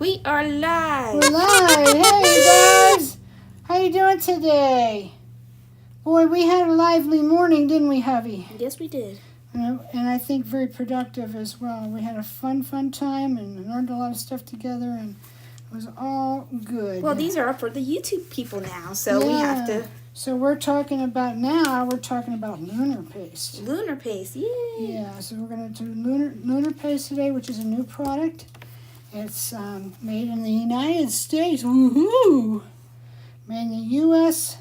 We are live. We're live. Hey, you guys. How you doing today? Boy, we had a lively morning, didn't we, hubby? Yes, we did. And I think very productive as well. We had a fun time and learned a lot of stuff together, and it was all good. Well, these are up for the YouTube people now, so we have to... So we're talking about lunar paste. Lunar paste, yay! Yeah, so we're going to do lunar paste today, which is a new product. It's made in the United States. Woohoo! Made in the U.S.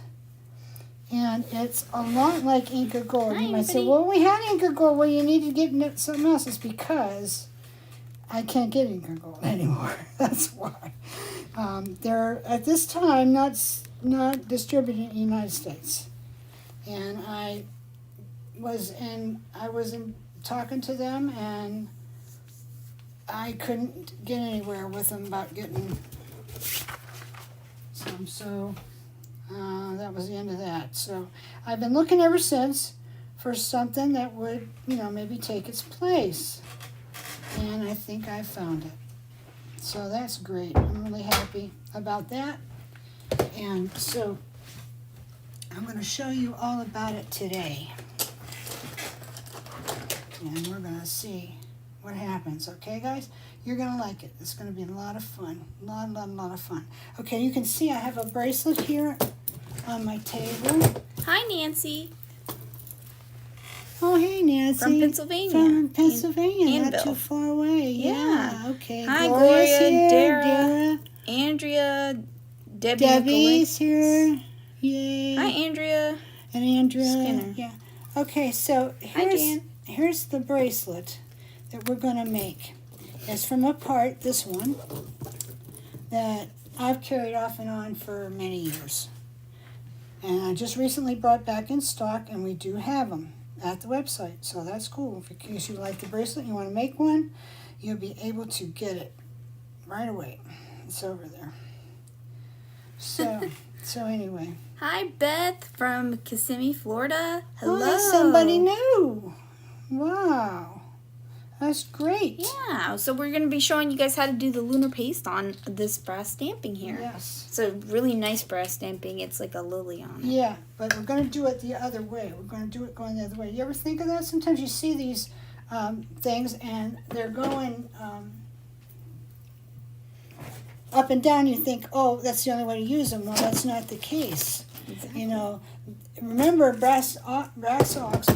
And it's a lot like Inca Gold. Hi, you might say, well, we had Inca Gold. Well, you need to get something else. It's because I can't get Inca Gold anymore. That's why. They're, at this time, not distributed in the United States. And I was talking to them, and I couldn't get anywhere with them about getting some, so that was the end of that. So I've been looking ever since for something that would, maybe take its place. And I think I found it. So that's great. I'm really happy about that. And so I'm going to show you all about it today. And we're going to see what happens. Okay, guys? You're going to like it. It's going to be a lot of fun. A lot of fun. Okay, you can see I have a bracelet here on my table. Hi, Nancy. Oh, hey, Nancy. From Pennsylvania. From Pennsylvania. Not Anvil. too far away. Yeah. Okay. Hi, Gloria's Gloria, here. Dara, Andrea, Debbie's here. Yay. Hi, Andrea. And Andrea. Skinner. Yeah. Okay, so here's the bracelet that we're going to make. It's from a part, this one, that I've carried off and on for many years. And I just recently brought back in stock, and we do have them at the website. So that's cool. In case you like the bracelet and you want to make one, you'll be able to get it right away. It's over there. So anyway. Hi, Beth from Kissimmee, Florida. Hello. Oh, somebody new. Wow. That's great. Yeah, so we're going to be showing you guys how to do the lunar paste on this brass stamping here. Yes. It's a really nice brass stamping. It's like a lily on it. Yeah, but we're going to do it the other way. We're going to do it going the other way. You ever think of that? Sometimes you see these things and they're going up and down. You think, oh, that's the only way to use them. Well, that's not the case. Exactly. Remember brass stampings,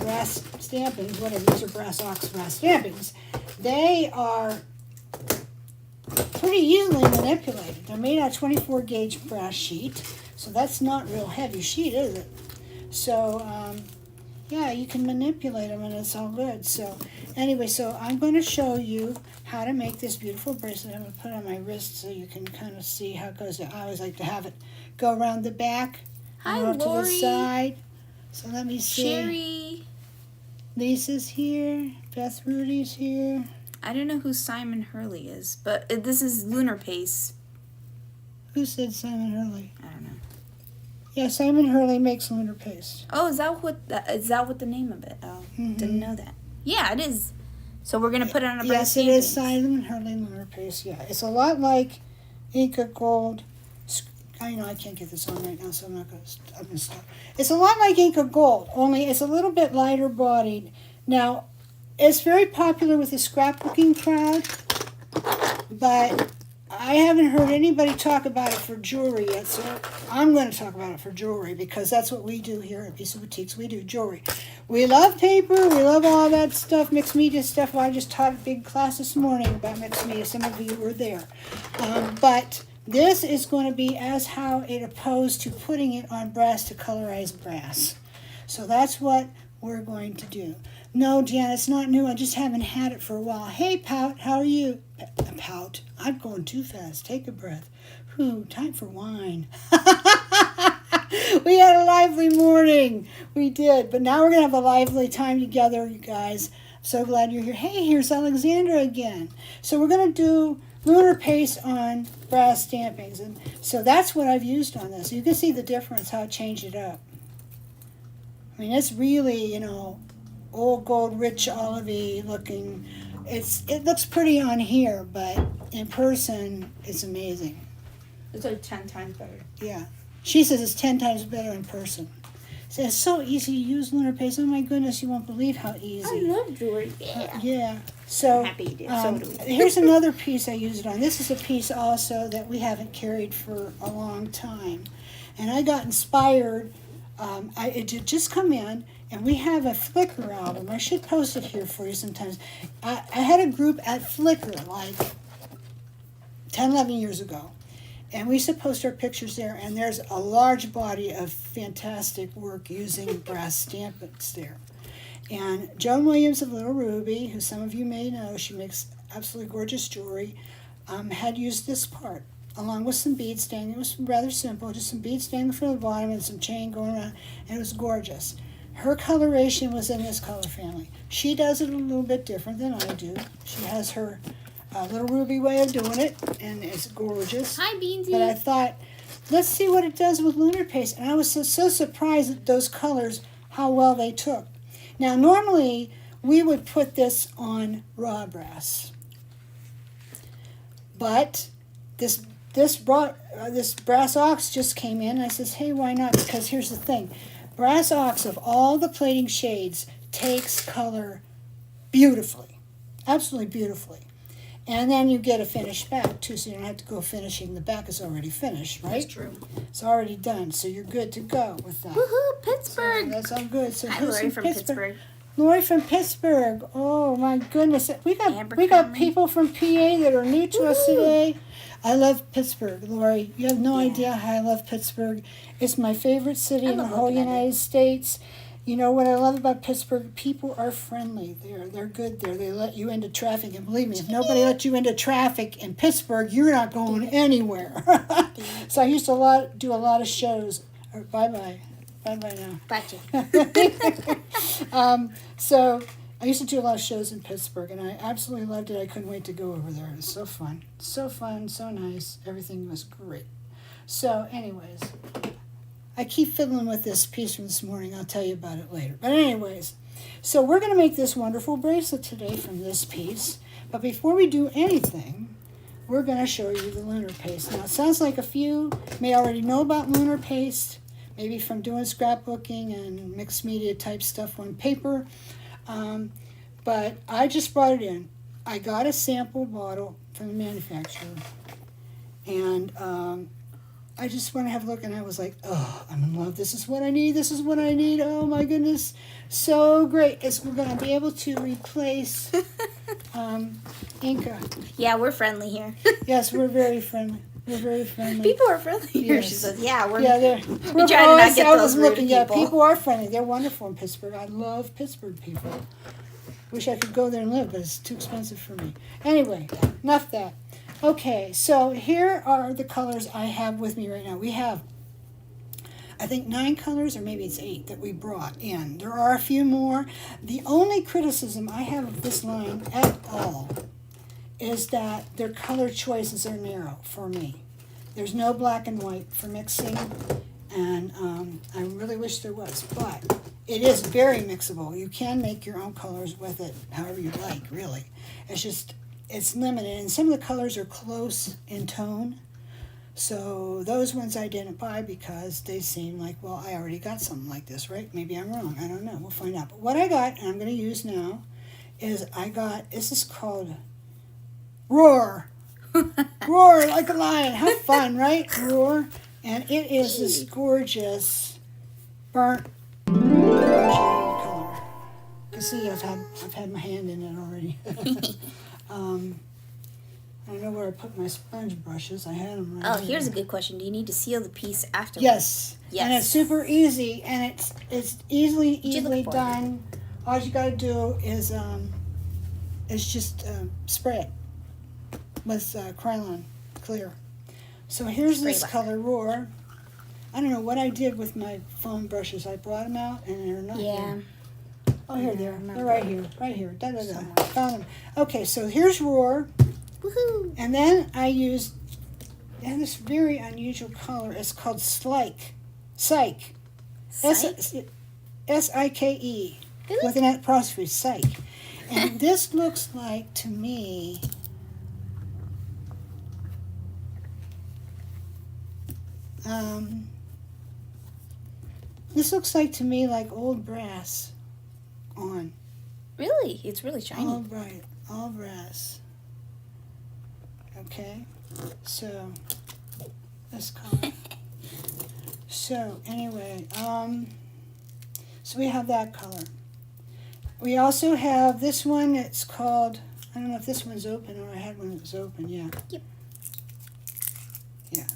whatever, these are brass stampings. They are pretty easily manipulated. They're made out of 24 gauge brass sheet, so that's not real heavy sheet, is it? So, yeah, you can manipulate them and it's all good. So, anyway, so I'm going to show you how to make this beautiful bracelet. I'm going to put it on my wrist so you can kind of see how it goes. I always like to have it go around the back. Hi, off to Lori. the side. So let me see. Sherry. Lisa's here. Beth Rudy's here. I don't know who Simon Hurley is, but this is lunar paste. Who said Simon Hurley? I don't know. Yeah, Simon Hurley makes lunar paste. Oh, is that what the name of it? Oh, didn't know that. Yeah, it is. So we're gonna put it on a brass Yes, it is Simon Hurley lunar paste. Yeah, it's a lot like Inca Gold. I can't get this on right now, so I'm going to stop. It's a lot like Inca Gold, only it's a little bit lighter bodied. Now, it's very popular with the scrapbooking crowd, but I haven't heard anybody talk about it for jewelry yet, so I'm going to talk about it for jewelry because that's what we do here at Piece of Boutiques. We do jewelry. We love paper. We love all that stuff, mixed media stuff. Well, I just taught a big class this morning about mixed media. Some of you were there. But this is going to be as how it opposed to putting it on brass to colorize brass. So that's what we're going to do. No, Jan, it's not new. I just haven't had it for a while. Hey, Pout, how are you? Pout, I'm going too fast. Take a breath. Whew, time for wine. We had a lively morning. We did. But now we're going to have a lively time together, you guys. So glad you're here. Hey, here's Alexandra again. So we're going to do lunar paste on brass stampings. And so that's what I've used on this. You can see the difference, how it changed it up. I mean, it's really, old gold, rich olivey looking. It looks pretty on here, but in person, it's amazing. It's like 10 times better. Yeah. She says it's 10 times better in person. So it's so easy to use Lunar Paste. Oh my goodness, you won't believe how easy. I love jewelry. Yeah. Yeah. So I'm happy you did. So do we. here's another piece I use it on. This is a piece also that we haven't carried for a long time. And I got inspired. It had just come in, and we have a Flickr album. I should post it here for you sometimes. I had a group at Flickr like 10, 11 years ago. And we used to post our pictures there, and there's a large body of fantastic work using brass stamps there. And Joan Williams of Little Ruby, who some of you may know, she makes absolutely gorgeous jewelry, had used this part, along with some bead staying. It was rather simple, just some bead staying from the bottom and some chain going around, and it was gorgeous. Her coloration was in this color family. She does it a little bit different than I do. She has her Little Ruby way of doing it, and it's gorgeous. Hi, Beansy. But I thought, let's see what it does with Lunar Paste. And I was so surprised at those colors, how well they took. Now, normally, we would put this on raw brass. But this brass ox just came in, and I says, hey, why not? Because here's the thing. Brass ox, of all the plating shades, takes color beautifully. Absolutely beautifully. And then you get a finished back, too, so you don't have to go finishing. The back is already finished, right? That's true. It's already done, so you're good to go with that. Woohoo, Pittsburgh. So that's all good. So Hi, here's Lori some from Pittsburgh. Lori from Pittsburgh. Oh, my goodness. We Amber got Conley. people from PA that are new to us today. I love Pittsburgh, Lori. You have no idea how I love Pittsburgh. It's my favorite city in the love whole looking at it. United States. You know what I love about Pittsburgh? People are friendly. They're good there. They let you into traffic, and believe me, if nobody let you into traffic in Pittsburgh, you're not going anywhere. So I used to do a lot of shows. Bye now. Gotcha. So I used to do a lot of shows in Pittsburgh, and I absolutely loved it. I couldn't wait to go over there. It was so fun, so nice. Everything was great. So, anyways. I keep fiddling with this piece from this morning. I'll tell you about it later. But anyways, so we're going to make this wonderful bracelet today from this piece. But before we do anything, we're going to show you the Lunar Paste. Now, it sounds like a few may already know about Lunar Paste, maybe from doing scrapbooking and mixed media type stuff on paper. But I just brought it in. I got a sample bottle from the manufacturer. And I just went to have a look, and I was like, oh, I'm in love. This is what I need. Oh, my goodness. So great. We're going to be able to replace Inca. Yeah, we're friendly here. Yes, we're very friendly. People are friendly here, Yes. she says. Yeah, we're we're trying to not get those rude Yeah, people. people are friendly. They're wonderful in Pittsburgh. I love Pittsburgh people. Wish I could go there and live, but it's too expensive for me. Anyway, enough that. Okay, so here are the colors I have with me right now. We have, I think, 9 colors, or maybe it's 8 that we brought in. There are a few more. The only criticism I have of this line at all is that their color choices are narrow for me. There's no black and white for mixing, and I really wish there was, but it is very mixable. You can make your own colors with it however you like, really. It's limited, and some of the colors are close in tone. So those ones I didn't buy because they seem like, well, I already got something like this, right? Maybe I'm wrong. I don't know. We'll find out. But what I got, and I'm going to use now, is this is called Roar. Roar like a lion. How fun, right? Roar. And it is this gorgeous burnt color. You can see I've had my hand in it already. I don't know where I put my sponge brushes. I had them right Oh, here's a good question. Do you need to seal the piece afterwards? Yes. Yes. And it's super easy, and it's easily look for? done. All you got to do is just spray it with Krylon clear. So here's Spray this lacquer. color Roar. I don't know what I did with my foam brushes. I brought them out, and they're not Yeah. here. Oh, here they are. remember. They're right here. Da. Somewhere. Found them. Okay, so here's Roar. Woohoo! And then I used this very unusual color. It's called Psyche. Psych? S-I-K-E. With an apostrophe, Psyche. And this looks like, to me, This looks like to me like old brass on. Really? It's really shiny. All bright, all brass. Okay, so this color. So anyway, so we have that color. We also have this one. It's called, I don't know if this one's open or I had one that was open. Yeah. Yep. Yeah.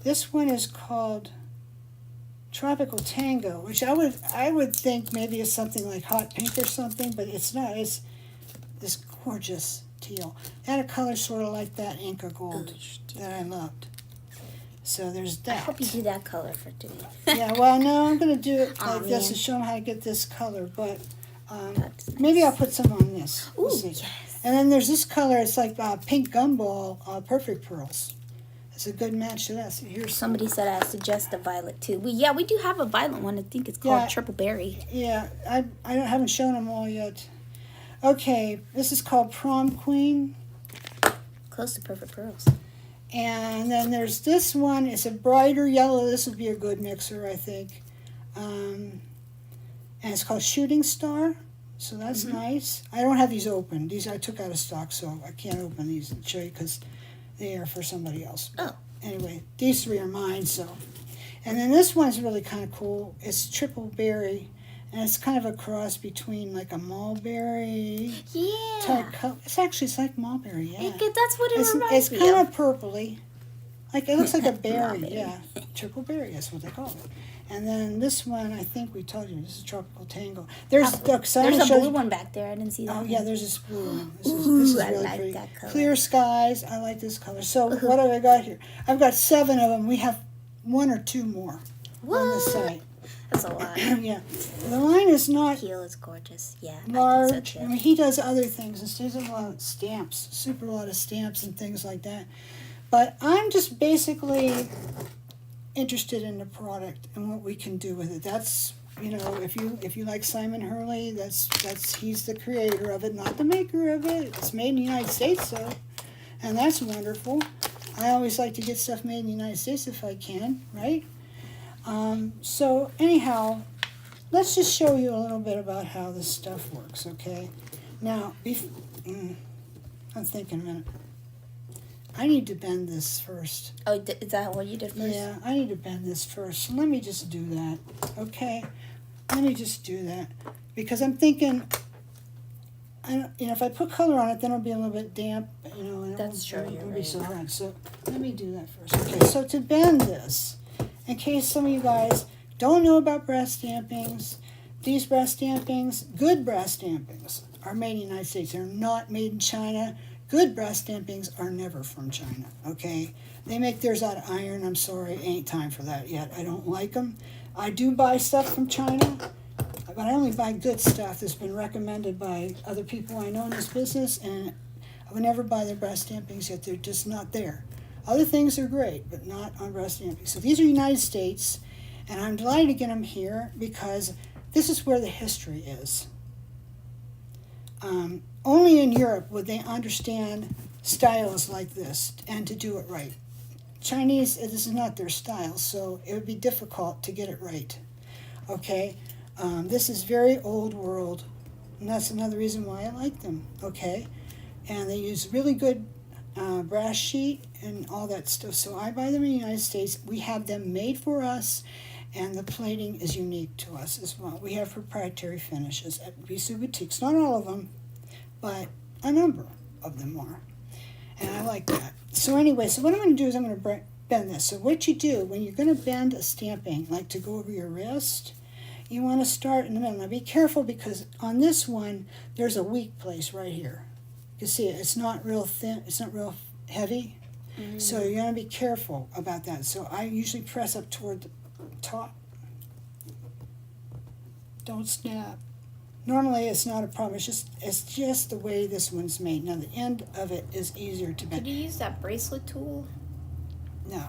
This one is called Tropical Tango, which I would think maybe is something like hot pink or something, but it's not. It's this gorgeous teal. It had a color sort of like that Inca Gold that I loved. So there's that. I hope you do that color for today. Yeah, well, no, I'm going to do it like this man. to show them how to get this color, but That's maybe I'll put some on this. Ooh, We'll see. yes. And then there's this color. It's like pink gumball, Perfect Pearls. It's a good match to that. So here's Somebody said I suggest a violet too. We do have a violet one. I think it's called Yeah. Triple Berry. Yeah, I haven't shown them all yet. Okay, this is called Prom Queen. Close to Perfect Pearls. And then there's this one. It's a brighter yellow. This would be a good mixer, I think. And it's called Shooting Star. So that's nice. I don't have these open. These I took out of stock, so I can't open these and show you because they are for somebody else. Oh. Anyway, these three are mine, so. And then this one's really kind of cool. It's Triple Berry. And it's kind of a cross between like a mulberry Yeah. type color. It's like mulberry, yeah. That's what it It's reminds me kind of. of purpley. Like it looks like a berry, Mulberry. yeah. Triple berry, that's what they call it. And then this one, I think we told you, this is Tropical Tango. There's There's a blue one back there. I didn't see that. Oh one. yeah, there's this blue one. This Ooh, is I really like pretty. that color. Clear skies. I like this color. So what have I got here? I've got 7 of them. We have 1 or 2 more on the What? site. That's a lot. Yeah, the line is not Teal is gorgeous. Yeah. I large. think so I too. mean, he does other things. He does a lot of stamps, super lot of stamps and things like that. But I'm just basically interested in the product and what we can do with it. That's, you know, if you like Simon Hurley, that's he's the creator of it, not the maker of it. It's made in the United States, though, and that's wonderful. I always like to get stuff made in the United States if I can, right? So anyhow, let's just show you a little bit about how this stuff works, okay? Now, I'm thinking a minute. I need to bend this first. Oh, is that what you did first? Yeah, I need to bend this first. So let me just do that, okay? Let me just do that. Because I'm thinking, if I put color on it, then it'll be a little bit damp, and That's true, it you're won't be right. so hard. So let me do that first. Okay, so to bend this, in case some of you guys don't know about brass stampings, these brass stampings, good brass stampings, are made in the United States. They're not made in China. Good brass stampings are never from China, okay? They make theirs out of iron. I'm sorry, ain't time for that yet. I don't like them. I do buy stuff from China, but I only buy good stuff that's been recommended by other people I know in this business, and I would never buy their brass stampings yet. They're just not there. Other things are great, but not on brass stampings. So these are United States, and I'm delighted to get them here because this is where the history is. Only in Europe would they understand styles like this and to do it right. Chinese, this is not their style, so it would be difficult to get it right. Okay, this is very old world, and that's another reason why I like them. Okay, and they use really good brass sheet and all that stuff. So I buy them in the United States. We have them made for us, and the plating is unique to us as well. We have proprietary finishes at Bisou Boutiques. Not all of them, but a number of them are. And I like that. So anyway, so what I'm going to do is I'm going to bend this. So what you do when you're going to bend a stamping, like to go over your wrist, you want to start in the middle. Now be careful because on this one, there's a weak place right here. You see it, it's not real thin, it's not real heavy. So you're going to be careful about that. So I usually press up toward the top. Don't snap. Normally it's not a problem. It's just the way this one's made. Now the end of it is easier to bend. Could you use that bracelet tool? No,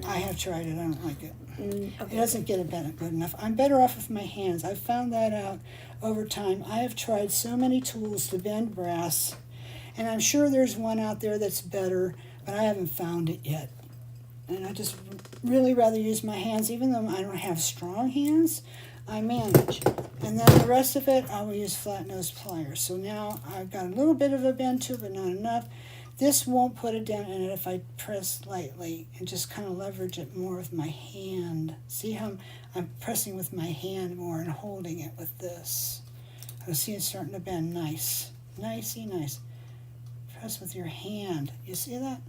I have tried it. I don't like it. Okay. It doesn't get it bent good enough. I'm better off with my hands. I've found that out over time. I have tried so many tools to bend brass, and I'm sure there's one out there that's better, but I haven't found it yet. And I just really rather use my hands, even though I don't have strong hands, I manage. And then the rest of it, I will use flat nose pliers. So now I've got a little bit of a bend to it, but not enough. This won't put a dent in it if I press lightly and just kind of leverage it more with my hand. See how I'm pressing with my hand more and holding it with this. I see it's starting to bend. Nice. Nicey nice. Press with your hand. You see that?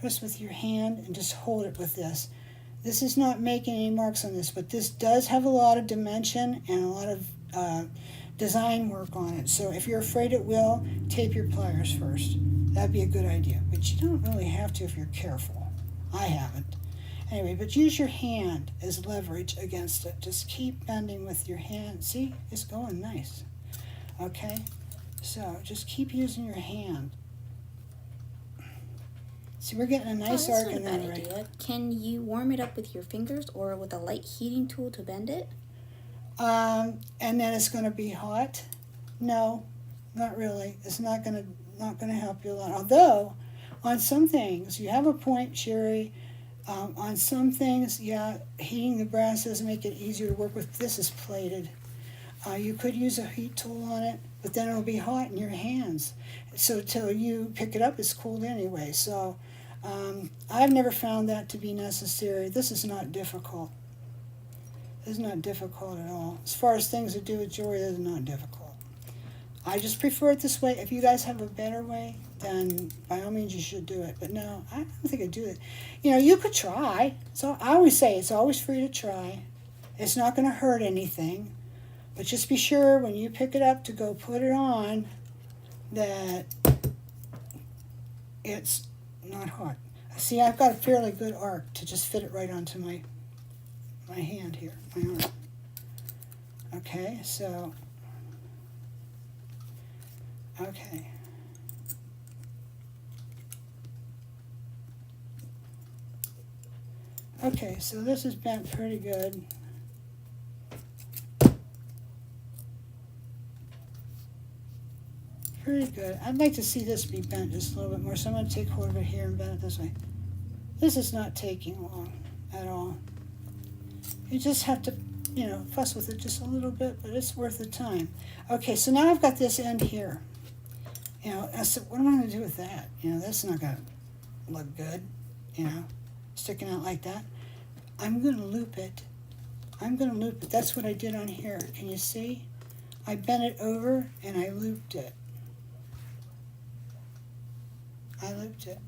Press with your hand and just hold it with this. This is not making any marks on this, but this does have a lot of dimension and a lot of design work on it. So if you're afraid it will, tape your pliers first. That'd be a good idea. But you don't really have to if you're careful. I haven't. Anyway, but use your hand as leverage against it. Just keep bending with your hand. See, it's going nice. Okay? So just keep using your hand. See, we're getting a nice arc in there already. Can you warm it up with your fingers or with a light heating tool to bend it? And then it's going to be hot? No, not really. It's not going to help you a lot. Although, on some things, you have a point, Sherry. On some things, yeah, heating the brass does make it easier to work with. This is plated. You could use a heat tool on it, but then it'll be hot in your hands. So till you pick it up, it's cold anyway. So I've never found that to be necessary. This is not difficult. It's not difficult at all. As far as things to do with jewelry, it's not difficult. I just prefer it this way. If you guys have a better way, then by all means you should do it. But no, I don't think I'd do it. You know, you could try. So I always say it's always free to try. It's not going to hurt anything. But just be sure when you pick it up to go put it on that it's not hot. See, I've got a fairly good arc to just fit it right onto my hand here, my arm. Okay, so, okay. Okay, so this is bent pretty good. Pretty good. I'd like to see this be bent just a little bit more, so I'm going to take hold of it here and bend it this way. This is not taking long at all. You just have to, you know, fuss with it just a little bit, but it's worth the time. Okay, so now I've got this end here. You know, I said, what am I going to do with that? You know, that's not going to look good, you know, sticking out like that. I'm going to loop it. I'm going to loop it. That's what I did on here. Can you see? I bent it over and I looped it. I looped it.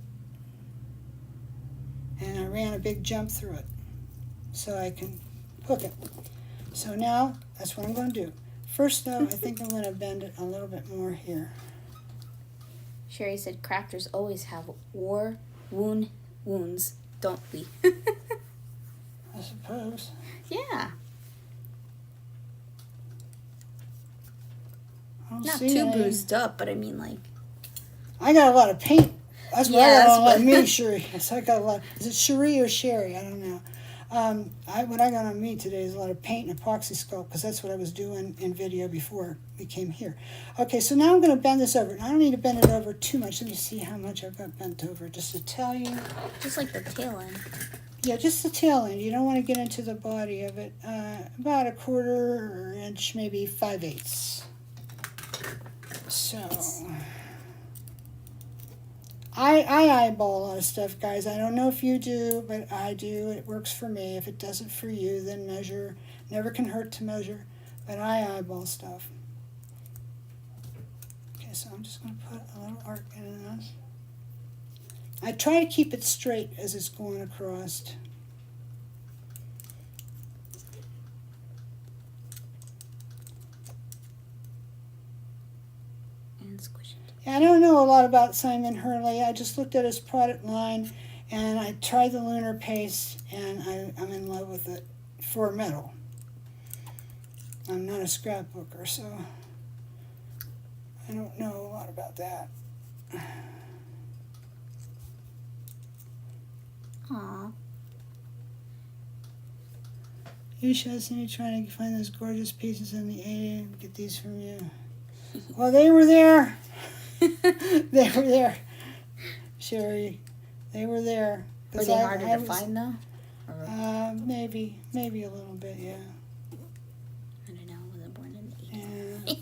And I ran a big jump through it so I can hook it. So now, that's what I'm going to do. First though, I think I'm going to bend it a little bit more here. Sherry said crafters always have wounds, don't we? I suppose. Yeah. Not see too any. bruised up, but I mean like. I got a lot of paint. That's why Yeah, I got that's a lot what- of me, Sherry. So I got a lot. Is it Sherry or Sherry? I don't know. What I got on me today is a lot of paint and epoxy sculpt because that's what I was doing in video before we came here. Okay, so now I'm going to bend this over. I don't need to bend it over too much. Let me see how much I've got bent over just to tell you. Just like the tail end. Yeah, just the tail end. You don't want to get into the body of it. About 1/4 inch, maybe 5/8. So I eyeball a lot of stuff, guys. I don't know if you do, but I do. It works for me. If it doesn't for you, then measure. Never can hurt to measure, but I eyeball stuff. Okay, so I'm just going to put a little arc in this. I try to keep it straight as it's going across. And squish it. I don't know a lot about Simon Hurley. I just looked at his product line and I tried the Lunar paste and I'm in love with it for metal. I'm not a scrapbooker, so I don't know a lot about that. Aww. You should see me trying to find those gorgeous pieces in the 80 get these from you. Well, they were there. They were there, Sherry. They were there. Were they harder to find though? Maybe a little bit, yeah. I don't know. I wasn't born in the 80s. Yeah.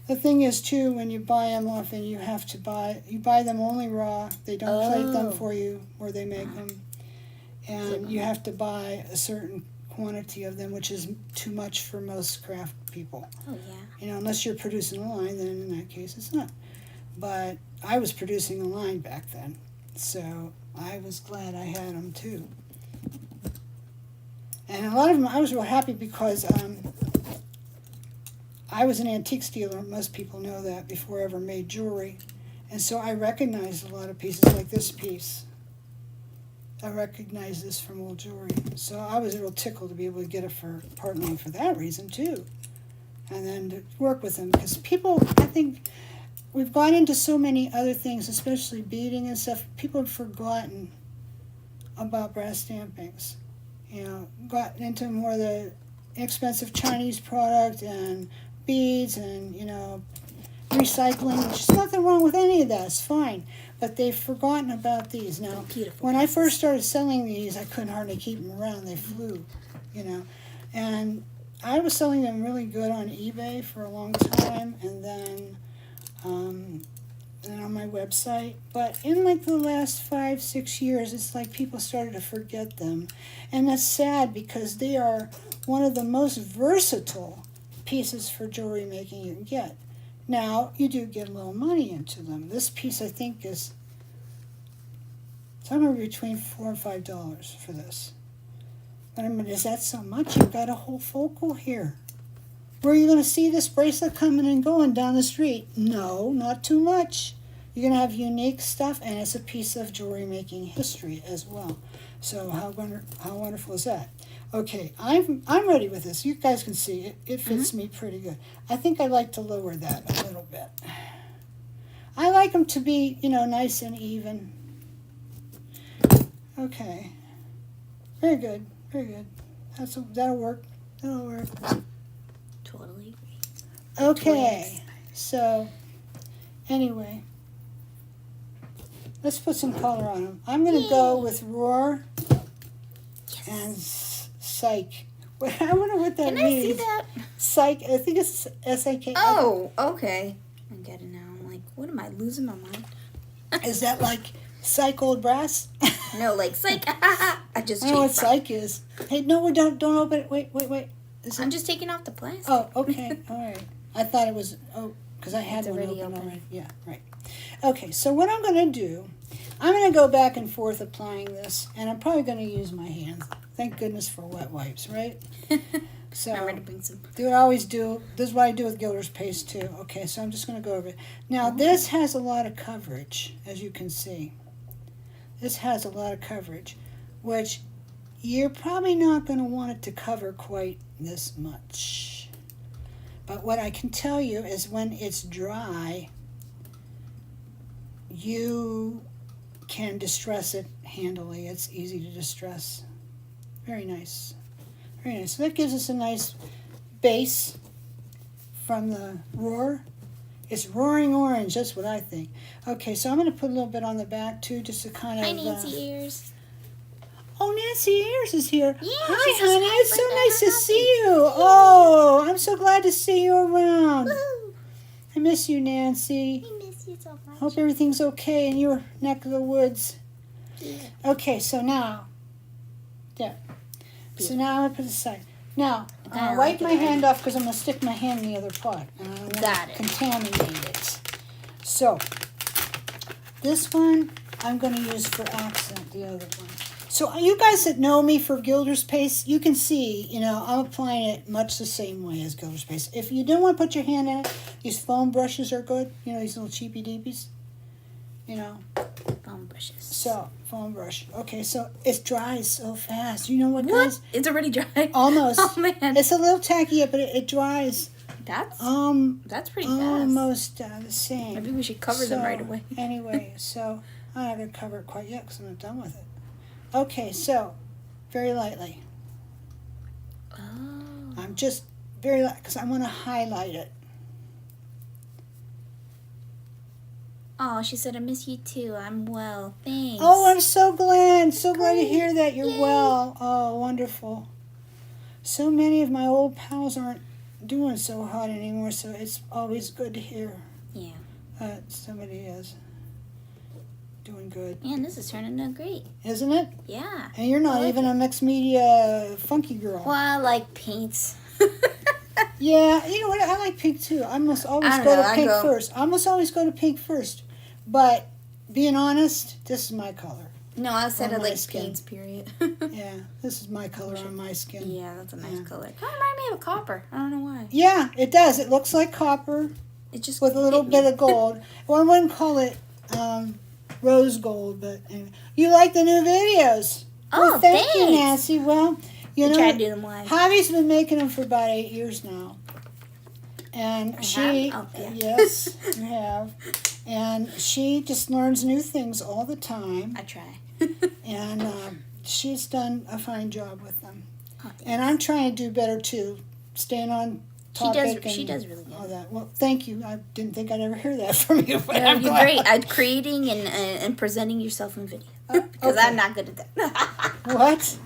The thing is too, when you buy them often, you buy them only raw. They don't plate them for you where they make them, and you have to buy a certain quantity of them, which is too much for most craft people. Oh yeah. You know, unless you're producing a line, then in that case it's not. But I was producing a line back then, so I was glad I had them too. And a lot of them, I was real happy because I was an antiques dealer. Most people know that before I ever made jewelry. And so I recognized a lot of pieces like this piece. I recognized this from old jewelry. So I was real tickled to be able to get it partly for that reason too. And then to work with them. Because people, I think, we've gone into so many other things, especially beading and stuff. People have forgotten about brass stampings. You know, got into more of the inexpensive Chinese product and beads and, you know, recycling. There's nothing wrong with any of that. It's fine. But they've forgotten about these. Now, when I first started selling these, I couldn't hardly keep them around. They flew, you know. And I was selling them really good on eBay for a long time, and then on my website. But in like the last 5-6 years, it's like people started to forget them. And that's sad because they are one of the most versatile pieces for jewelry making you can get. Now, you do get a little money into them. This piece, I think, is somewhere between $4 and $5 for this. But I mean, is that so much? You've got a whole focal here. Where are you going to see this bracelet coming and going down the street? No, not too much. You're going to have unique stuff, and it's a piece of jewelry making history as well. So how wonderful is that? Okay, I'm ready with this. You guys can see it. It fits me pretty good. I think I'd like to lower that a little bit. I like them to be, you know, nice and even. Okay. Very good. Very good. That'll work. That'll work. Totally agree. Okay. So, anyway. Let's put some color on them. I'm going to go with Roar and Psych. I wonder what that means. Can I see that? Psych. I think it's S-I-K. Oh, okay. I get it now. I'm like, what am I losing my mind? Is that like Psych Old Brass? No, like Psych. I just I know what Psych is. Hey, no, don't open it. Wait. I'm just taking off the plastic. Oh, okay. All right. I thought it was, because I had one open already. Yeah, right. Okay, so what I'm going to do, I'm going to go back and forth applying this, and I'm probably going to use my hands. Thank goodness for wet wipes, right? So, I'm ready to bring some. Do what I always do. This is what I do with Gilder's paste, too. Okay, so I'm just going to go over it. Now, this has a lot of coverage, as you can see. This has a lot of coverage, which you're probably not going to want it to cover quite this much. But what I can tell you is when it's dry, you can distress it handily. It's easy to distress. Very nice. Very nice. So that gives us a nice base from the Roar. It's roaring orange. That's what I think. Okay, so I'm going to put a little bit on the back, too, just to kind of... Hi, Nancy Ears. Oh, Nancy Ayers is here. Yeah, hi, honey. It's so nice to see you. Oh, I'm so glad to see you around. Woo-hoo. I miss you, Nancy. I miss you so much. Hope everything's okay in your neck of the woods. Yeah. Okay, so now, there. So now I'm going to put it aside. Now, I'll wipe my hand off because I'm going to stick my hand in the other pot. And I don't want to contaminate it. So, this one I'm going to use for accent, the other one. So you guys that know me for Gilder's Paste, you can see, you know, I'm applying it much the same way as Gilder's Paste. If you don't want to put your hand in it, these foam brushes are good. You know, these little cheapy deepies. You know. Foam brushes. So, foam brush. Okay, so it dries so fast. You know what, guys? It's already dry? Almost. Oh, man. It's a little tacky yet, but it dries. That's pretty fast. Almost the same. Maybe we should cover them right away. Anyway, so I'm not going to cover it quite yet because I'm not done with it. Okay, so very lightly. Oh. I'm just very light because I want to highlight it. Oh, she said, I miss you too. I'm well. Thanks. Oh, I'm so glad. Jen, so glad to Great. hear that you're Yay. well. Oh, wonderful. So many of my old pals aren't doing so hot anymore, so it's always good to hear Yeah. somebody is doing good. Man, this is turning out great. Isn't it? Yeah. And you're not I like even it. a mixed media funky girl. Well, I like paints. Yeah, you know what? I like pink too. I must always I don't go know, to I pink go- first. I must always go to pink first. But being honest, this is my color. No, I said On I my like skin. paints, period. Yeah, this is my color on my skin. Yeah, that's a nice Yeah. color. Kind of remind me of copper. I don't know why. Yeah, it does. It looks like copper It just with a little hit me. bit of gold. Well, I wouldn't call it rose gold, but anyway. You like the new videos? Oh, well, thank you, thanks. Nancy. Well, you I know, try to do them live. Javi's been making them for about 8 years now. And I she, have? Oh, yeah. yes, you have. And she just learns new things all the time. I try. And she's done a fine job with them. Oh, And I'm trying to do better too, staying on She topic. does. She and does really good. all that. Well, thank you. I didn't think I'd ever hear that from you. But No, I'm you're glad. great at creating and presenting yourself in video. Because okay. I'm not good at that. What?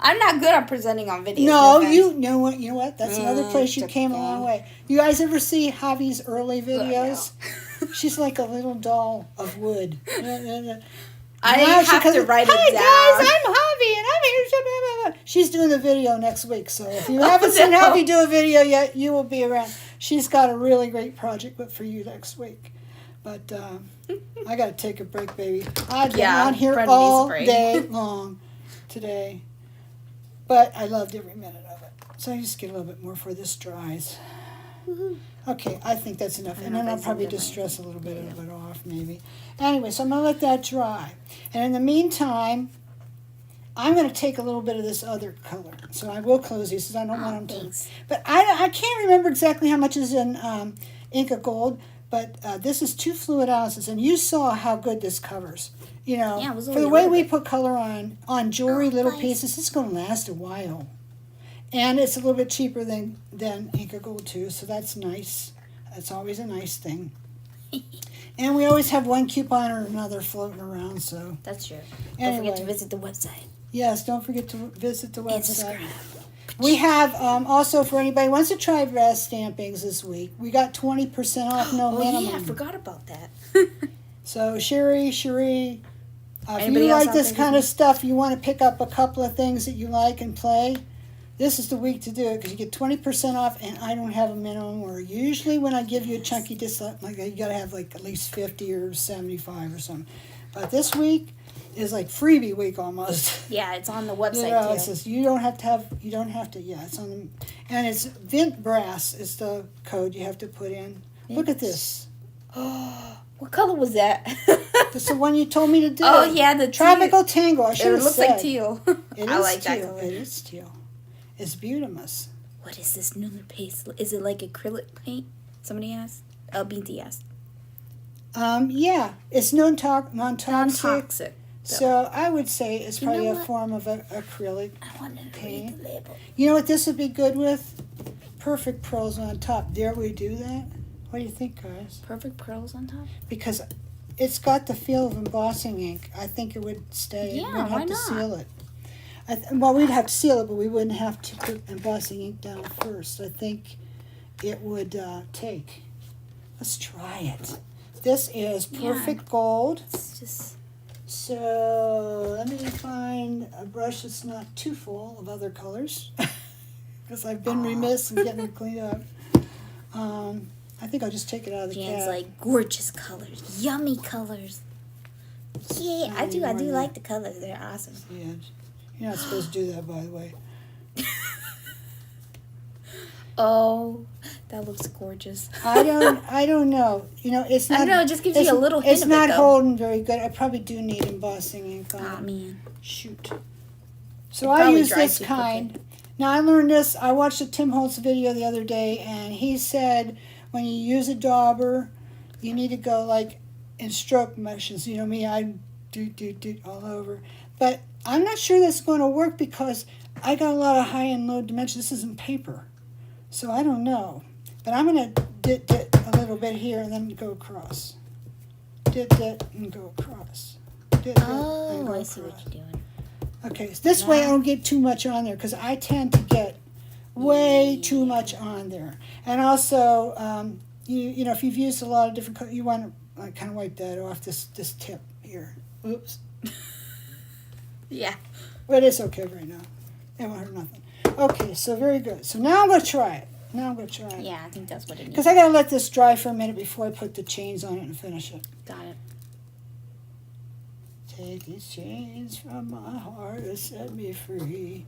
I'm not good at presenting on video. No, offense. you know what? You know what? That's another place you it's came a okay. long way. You guys ever see Javi's early videos? She's like a little doll of wood. I Now she have comes to in, write it Hi down. guys, I'm Javi and I'm here. Blah, blah, blah." She's doing the video next week, so if you haven't seen no. Javi do a video yet, you will be around. She's got a really great project for you next week. But I got to take a break, baby. I've been Yeah, on here Brenda needs a all break. day long today. But I loved every minute of it. So I just get a little bit more before this dries. Woohoo. Okay, I think that's enough. I And know then I'll that's probably enough. just stress a little bit of it off, maybe. Anyway, so I'm going to let that dry. And in the meantime, I'm going to take a little bit of this other color. So I will close these because I don't want them to. Thanks. But I can't remember exactly how much is in Inca Gold. But this is 2 fluid ounces. And you saw how good this covers. You know, Yeah, it was for only the a way little we bit. put color on jewelry, little nice. pieces, it's going to last a while. And it's a little bit cheaper than Inca Gold too, so that's nice. That's always a nice thing. And we always have one coupon or another floating around, so. That's true. Don't Anyway. forget to visit the website. Yes, don't forget to visit the And website. subscribe. We have, also for anybody who wants to try breast stampings this week, we got 20% off, no Oh, minimum. yeah, I forgot about that. So Cherie, if Anybody you else like out this there kind who- of stuff, you want to pick up a couple of things that you like and play, this is the week to do it because you get 20% off and I don't have a minimum, or usually when I give you a chunky discount like that, you got to have like at least 50 or 75 or something. But this week is like freebie week almost. Yeah, it's on the website You know, it too. says you don't have, yeah, it's on the, and it's Vint Brass is the code you have to put in. Look at this. What color was that? That's the one you told me to do. Oh yeah, the Tropical Tango. I should Teal. It have looks said. like teal. It I is like that teal. color. It is teal. It's beautimous. What is this Lunar paste? Is it like acrylic paint? Somebody asked. Binti asked. Yeah, it's non-toxic. Non-toxic. So I would say it's You know probably a what? form of acrylic. I wanted to Paint. read the label. You know what this would be good with? Perfect pearls on top. Dare we do that? What do you think, guys? Perfect pearls on top. Because it's got the feel of embossing ink. I think it would stay. Yeah, We'd have why to not? seal it. Well, we'd have to seal it, but we wouldn't have to put embossing ink down first. I think it would take. Let's try it. This is Yeah. perfect gold. It's just. So let me find a brush that's not too full of other colors, because I've been remiss in getting it cleaned up. I think I'll just take it out of the Jan's cap. like gorgeous colors, yummy colors. Yeah, I do like the colors. They're awesome. Yeah, you're not supposed to do that, by the way. Oh, that looks gorgeous. I don't know. You know, it's not. I don't know, it just gives you it's- a little hint It's of it, not though. holding very good. I probably do need embossing ink on Oh it. man. Shoot. So It I probably use dries this too kind. Now I learned this. I watched a Tim Holtz video the other day, and he said when you use a dauber, you need to go like in stroke motions. You know me, I do all over. But I'm not sure that's going to work because I got a lot of high and low dimension. This isn't paper, so I don't know. But I'm going to dit a little bit here and then go across. Dit and go across. Dit and Oh, go I see what across. you're doing. Okay, so this way I don't get too much on there because I tend to get way too much on there. And also, you know, if you've used a lot of different colors, you want to kind of wipe that off this tip here. Oops. Yeah. But it's okay right now. It won't hurt nothing. Okay, so very good. So now I'm going to try it. Yeah, I think that's what it needs. Because I got to let this dry for a minute before I put the chains on it and finish it. Got it. Take these chains from my heart and set me free.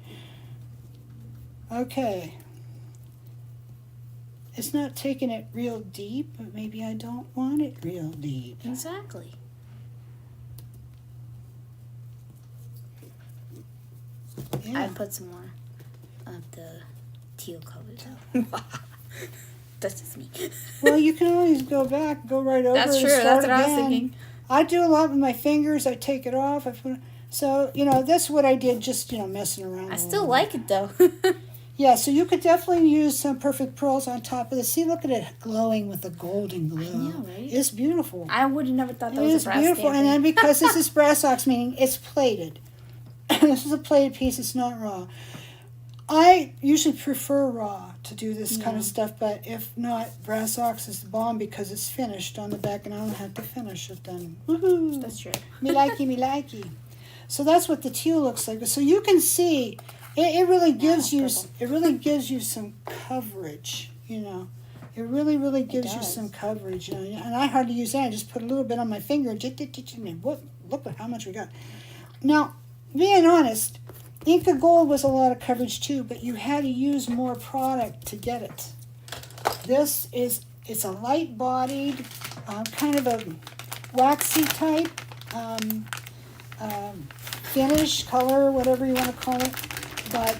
Okay. It's not taking it real deep, but maybe I don't want it real deep. Exactly. Yeah. I put some more of the teal colors. That's just me. Well, you can always go back, go right over. That's and true. start That's what I was again. thinking. I do a lot with my fingers. I take it off. So, you know, that's what I did, just, you know, messing around. I still like it though. Yeah, so you could definitely use some perfect pearls on top of this. See, look at it glowing with a golden glow. I know, right? It's beautiful. I would have never thought that It was is a brass beautiful. stamping. And then because this is brass ox, meaning it's plated. This is a plated piece. It's not raw. I usually prefer raw to do this kind of stuff, but if not, brass ox is the bomb because it's finished on the back and I don't have to finish it then. Woohoo! That's true. Me likey, me likey. So that's what the teal looks like. So you can see it really gives you purple. it really gives you some coverage, you know. It really gives you does. some coverage, you know. And I hardly use that. I just put a little bit on my finger. And look at how much we got. Now, being honest, Inca Gold was a lot of coverage too, but you had to use more product to get it. It's a light-bodied, kind of a waxy type finish, color, whatever you want to call it, but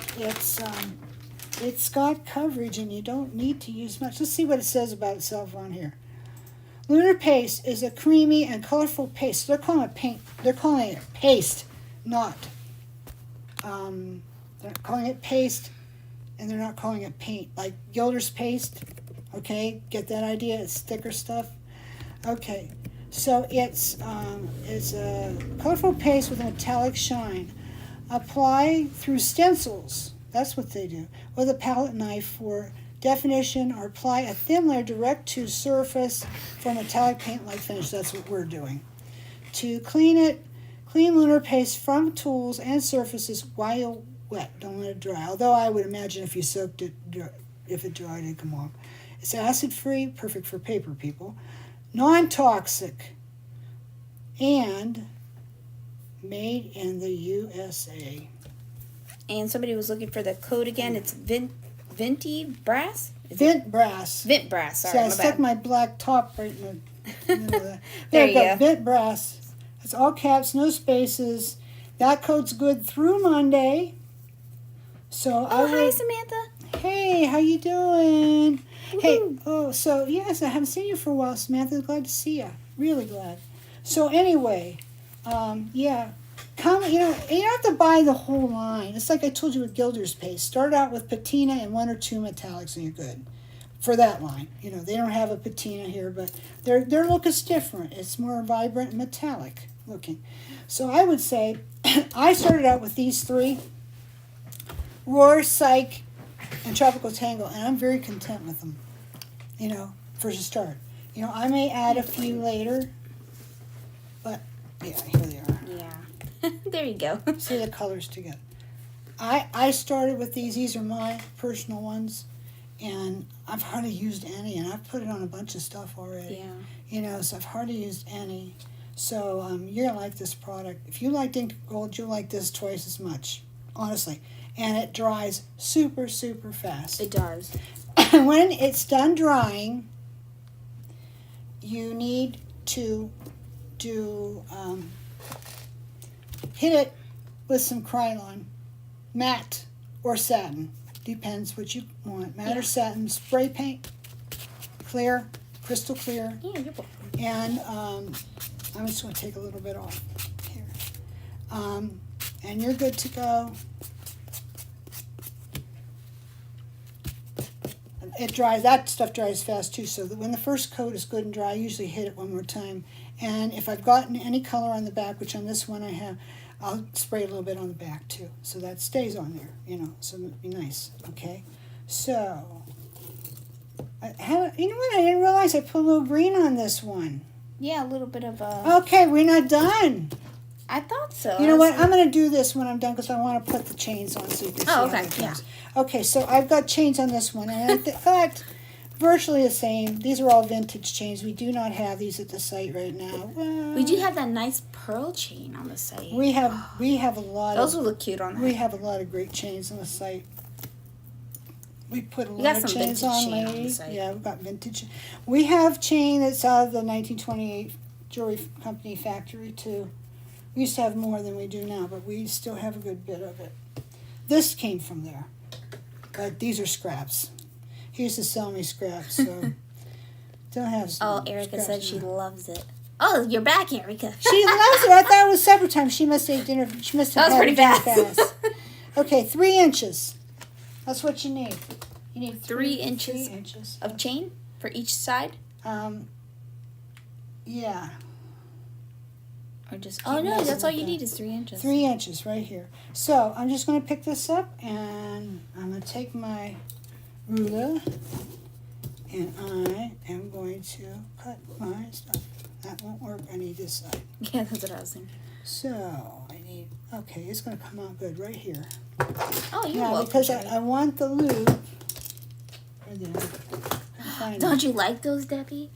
it's got coverage and you don't need to use much. Let's see what it says about itself on here. Lunar paste is a creamy and colorful paste. They're calling it paint. They're calling it paste, not. They're calling it paste, and they're not calling it paint. Like Gilder's paste. Okay, get that idea? It's thicker stuff. Okay, so it's a colorful paste with a metallic shine. Apply through stencils. That's what they do. With a palette knife for definition, or apply a thin layer direct to surface for metallic paint-like finish. That's what we're doing. To clean it, clean lunar paste from tools and surfaces while wet. Don't let it dry. Although I would imagine if you soaked it, if it dried, it'd come off. It's acid-free, perfect for paper people. Non-toxic. And made in the USA. And somebody was looking for the code again. It's Venti Brass? Vint Brass. Vint Brass, sorry, See, I my stuck bad. my black top right in the middle of that. There you go. Vint Brass. It's all caps, no spaces. That code's good through Monday. So Hi, Samantha. Hey, how you doing? Woo-hoo. Hey, so yes, I haven't seen you for a while, Samantha. Glad to see you. Really glad. So anyway, yeah. Come, you don't have to buy the whole line. It's like I told you with Gilder's paste. Start out with patina and 1 or 2 metallics and you're good. For that line. You know, they don't have a patina here, but their look is different. It's more vibrant and metallic looking. So I would say, I started out with these 3. Roar, Psych, and Tropical Tango, and I'm very content with them, you know, for a start. You know, I may add a few later, but yeah, here they are. Yeah. There you go. See the colors together. I started with these. These are my personal ones, and I've hardly used any, and I've put it on a bunch of stuff already. Yeah. You know, so I've hardly used any. So you're going to like this product. If you liked Inca Gold, you'll like this twice as much, honestly. And it dries super, super fast. It does. When it's done drying, you need to hit it with some Krylon, matte or satin. Depends what you want. Matte or satin, spray paint, clear, crystal clear. Yeah, you're welcome. And I'm just going to take a little bit off here. And you're good to go. It dries, that stuff dries fast too, so that when the first coat is good and dry, I usually hit it one more time. And if I've gotten any color on the back, which on this one I have, I'll spray a little bit on the back too, so that stays on there, you know, so it'd be nice, okay? So, you know what, I didn't realize I put a little green on this one. Yeah, a little bit of a... Okay, we're not done. I thought so. You know what, I'm going to do this when I'm done because I want to put the chains on so you can see how it goes. Yeah. Okay, so I've got chains on this one, and in fact, virtually the same. These are all vintage chains. We do not have these at the site right now. Well, We do have that nice pearl chain on the site. we have a lot Those of will look cute on that. we have a lot of great chains on the site. We put a We lot got of some chains vintage on chain on the lately. site. Yeah, we've got vintage. We have chain that's out of the 1928 Jewelry Company factory too. We used to have more than we do now, but we still have a good bit of it. This came from there, but these are scraps. He used to sell me scraps, so don't have some Erica scraps said she now. loves it. Oh, you're back, Erica. She loves it. I thought it was supper time. She must have dinner. She must have That was had pretty dinner fast. Okay, 3 inches. That's what you need. You need 3 inches 3 inches of chain for each side? Yeah, Or just... Keep Oh, no, messing that's all with you that. need is 3 inches. 3 inches right here. So I'm just going to pick this up, and I'm going to take my ruler, and I am going to cut my stuff. That won't work. I need this side. Yeah, that's what I was thinking. So I need. Okay, it's going to come out good right here. Oh, you're Now, welcome. because Sherry. I want the lube. Right there. Couldn't find Don't it. you like those, Debbie?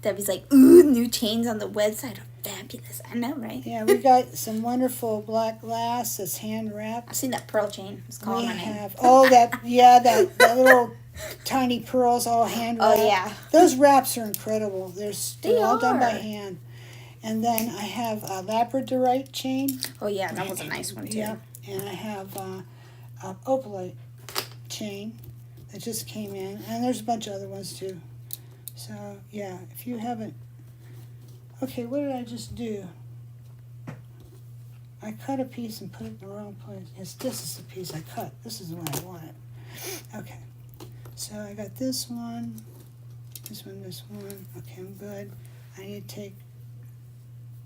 Debbie's like, ooh, new chains on the website are fabulous. I know, right? Yeah, we got some wonderful black glass that's hand wrapped. I've seen that pearl chain. It's calling We my name. have that little tiny pearls all hand wrapped. Oh, yeah. Those wraps are incredible. They're all done by are. hand. And then I have a labradorite chain. Oh, yeah, that was a nice one, too. Yeah, and I have a opalite chain that just came in, and there's a bunch of other ones too. So yeah, if you haven't, okay, what did I just do? I cut a piece and put it in the wrong place. Yes, this is the piece I cut. This is the one I wanted. Okay, so I got this one, this one, this one. Okay, I'm good. I need to take.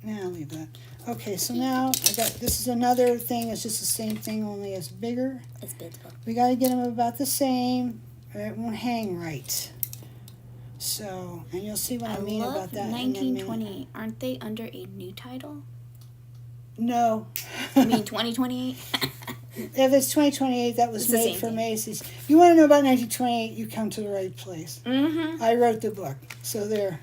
Now leave that. Okay, so now I got, this is another thing. It's just the same thing, only it's bigger. It's beautiful. We got to get them about the same, or it won't hang right. So, and you'll see what I mean love about that in a minute. 1928. Aren't they under a new title? No. I mean, 2028? If it's 2028, that was It's the made same for thing. Macy's. If you want to know about 1928, you come to the right place. Mm-hmm. I wrote the book, so there.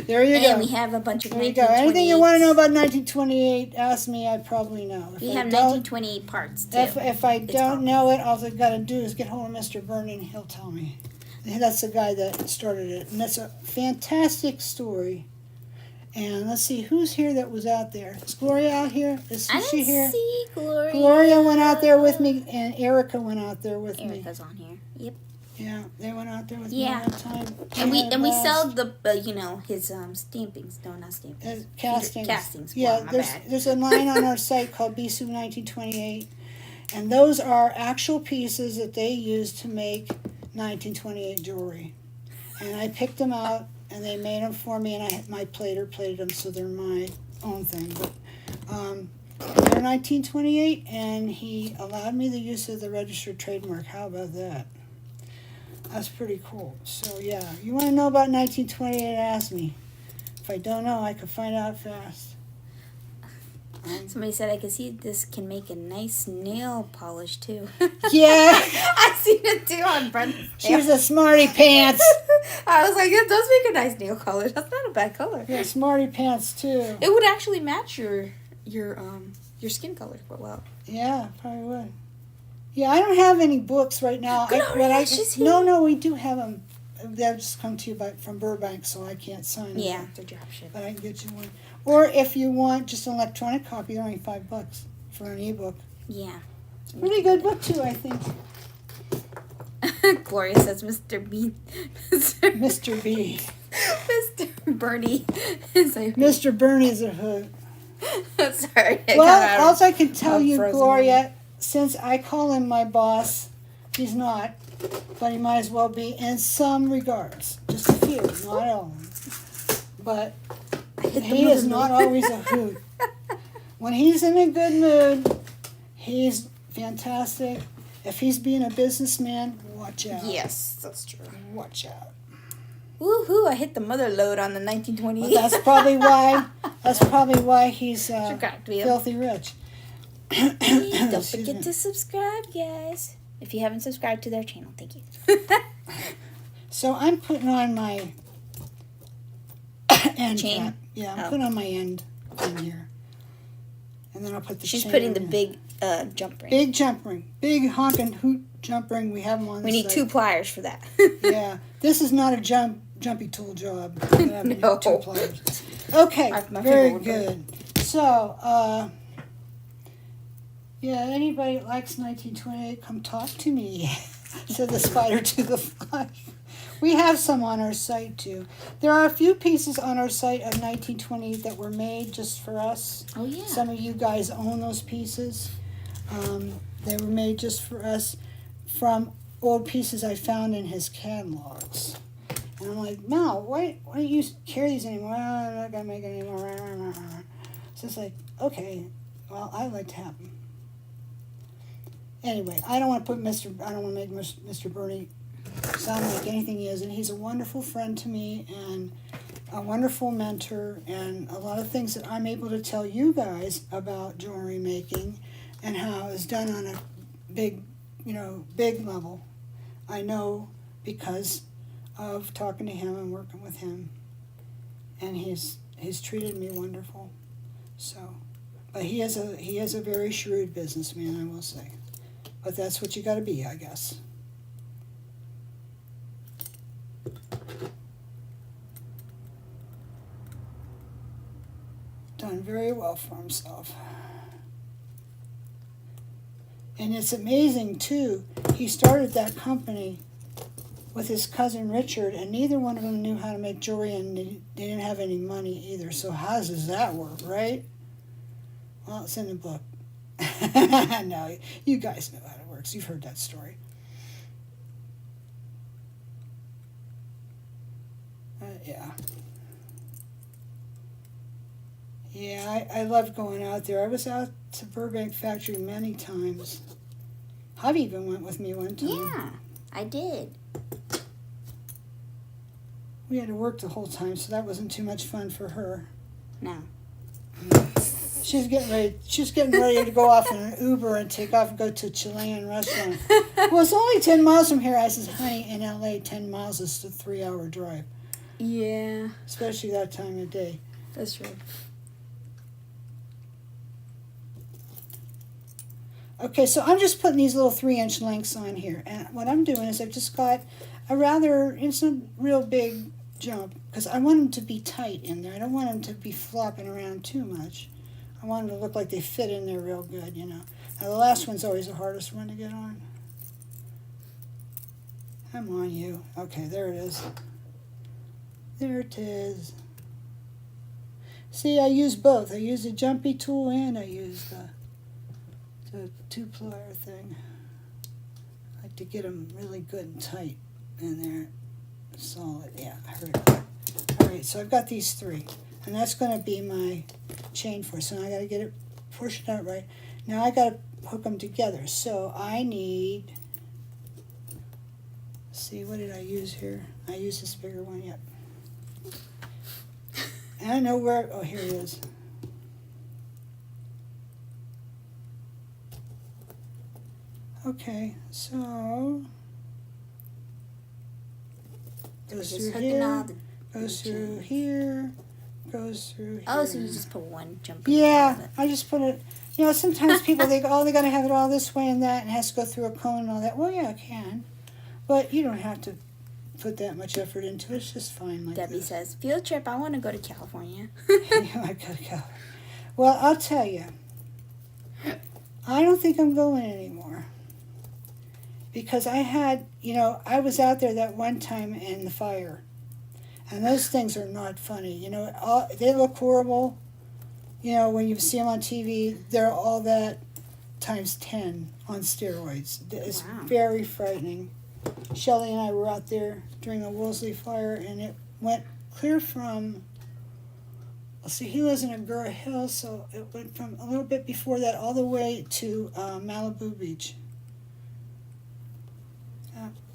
There you go. And we have a bunch of There you go. Anything you 1928s. want to know about 1928, ask me. I probably know. If We I have don't- 1928 parts, too. If I It's don't called- know it, all I got to do is get hold of Mr. Vernon. He'll tell me. That's the guy that started it, and that's a fantastic story. And let's see who's here that was out there. Is Gloria out here? Is I she didn't here? see Gloria. Gloria went out there with me, and Erica went out there with me. Erica's on here. Yep. Yeah, they went out there with Yeah. me one time. And we Had a blast. sell the his stampings. No, not stampings. Castings. Castings. Yeah, Wow, my there's bad. there's a line on our site called Bisou 1928, and those are actual pieces that they use to make 1928 jewelry. And I picked them out, and they made them for me, and my plater plated them, so they're my own thing. But they're 1928, and he allowed me the use of the registered trademark. How about that? That's pretty cool. So yeah, you want to know about 1928? Ask me. If I don't know, I could find out fast. Somebody said I could see this can make a nice nail polish too. Yeah, I seen it too on Brenda's. she's a smarty pants. I was like, it does make a nice nail color. That's not a bad color. Yeah, smarty pants too. It would actually match your skin color quite well. Yeah, probably would. Yeah, I don't have any books right now. Gloria, she's here. No, we do have them. They'll just come to you from Burbank, so I can't sign them. Yeah, they're drop ship. But I can get you one. Or if you want just an electronic copy, they're only $5 for an ebook. Yeah. Pretty good book too, I think. Gloria says Mr. B. Mr. B. Mr. Bernie is a Mr. Bernie's a hood. Sorry. Well, all I can tell of you, frozen Gloria, since I call him my boss, he's not, but he might as well be in some regards. Just a few, not all of them. But He is not always a hoot. When he's in a good mood, he's fantastic. If he's being a businessman, watch out. Yes, that's true. Watch out. Woohoo! I hit the mother load on the 1928. Well, that's probably why. That's probably why he's filthy rich. Don't forget to subscribe, guys. If you haven't subscribed to their channel, thank you. So I'm putting on my end Chain? cap. Yeah, I'm putting on my end in here, and then I'll put the. She's chain putting the in. big jump ring. Big jump ring, big honking hoot jump ring. We have them on. We need 2 pliers for that. Yeah, this is not a jumpy tool job. No. 2 pliers. Okay, My very finger would good. So, yeah, anybody that likes 1928, come talk to me. Said the spider to the fly. We have some on our site too. There are a few pieces on our site of 1928 that were made just for us. Oh yeah. Some of you guys own those pieces. They were made just for us from old pieces I found in his catalogs. And I'm like, Mel, why don't you carry these anymore? I'm not going to make it anymore. So it's like, okay, well, I like to have them. Anyway, I don't want to make Mr. Bernie sound like anything he isn't. He's a wonderful friend to me and a wonderful mentor, and a lot of things that I'm able to tell you guys about jewelry making and how it's done on a big level. I know because of talking to him and working with him, and he's treated me wonderful. So, but he is a very shrewd businessman, I will say. But that's what you got to be, I guess. Done very well for himself. And it's amazing, too. He started that company with his cousin Richard, and neither one of them knew how to make jewelry, and they didn't have any money either. So how does that work, right? Well, it's in the book. No, you guys know how it works. You've heard that story. Yeah. Yeah, I loved going out there. I was out to Burbank Factory many times. Hubby even went with me one time. Yeah, I did. We had to work the whole time, so that wasn't too much fun for her. No. She's getting ready to go off in an Uber and take off and go to a Chilean restaurant. Well, it's only 10 miles from here. I says, honey, in LA, 10 miles is a 3-hour drive. Yeah. Especially that time of day. That's true. Okay, so I'm just putting these little 3-inch lengths on here. And what I'm doing is I've just got it's a real big jump, because I want them to be tight in there. I don't want them to be flopping around too much. I want them to look like they fit in there real good, you know. Now, the last one's always the hardest one to get on. Come on, you. Okay, there it is. There it is. See, I use both. I use the jumpy tool and I use the 2-plier thing. I like to get them really good and tight in there. Solid. Yeah, I heard it. All right, so I've got these 3. And that's going to be my chain for. So I got to get it pushed out right. Now I got to hook them together. So I need, see, what did I use here? I used this bigger one, yep. And I know where, oh, here it is. Okay, so goes through here, goes through here, goes through here. Oh, so you just put one jump. Yeah, I just put it. You know, sometimes people think, oh, they got to have it all this way and that, and it has to go through a cone and all that. Well, yeah, it can, but you don't have to put that much effort into it. It's just fine like Debbie this. says, field trip, I want to go to California. Yeah, I gotta go. Well, I'll tell you, I don't think I'm going anymore. Because I was out there that one time in the fire. And those things are not funny. You know, they look horrible. You know, when you see them on TV, they're all that times 10 on steroids. It's very frightening. Shelley and I were out there during the Woolsey fire, and it went clear from let's see, he lives in Agoura Hills, so it went from a little bit before that all the way to Malibu Beach.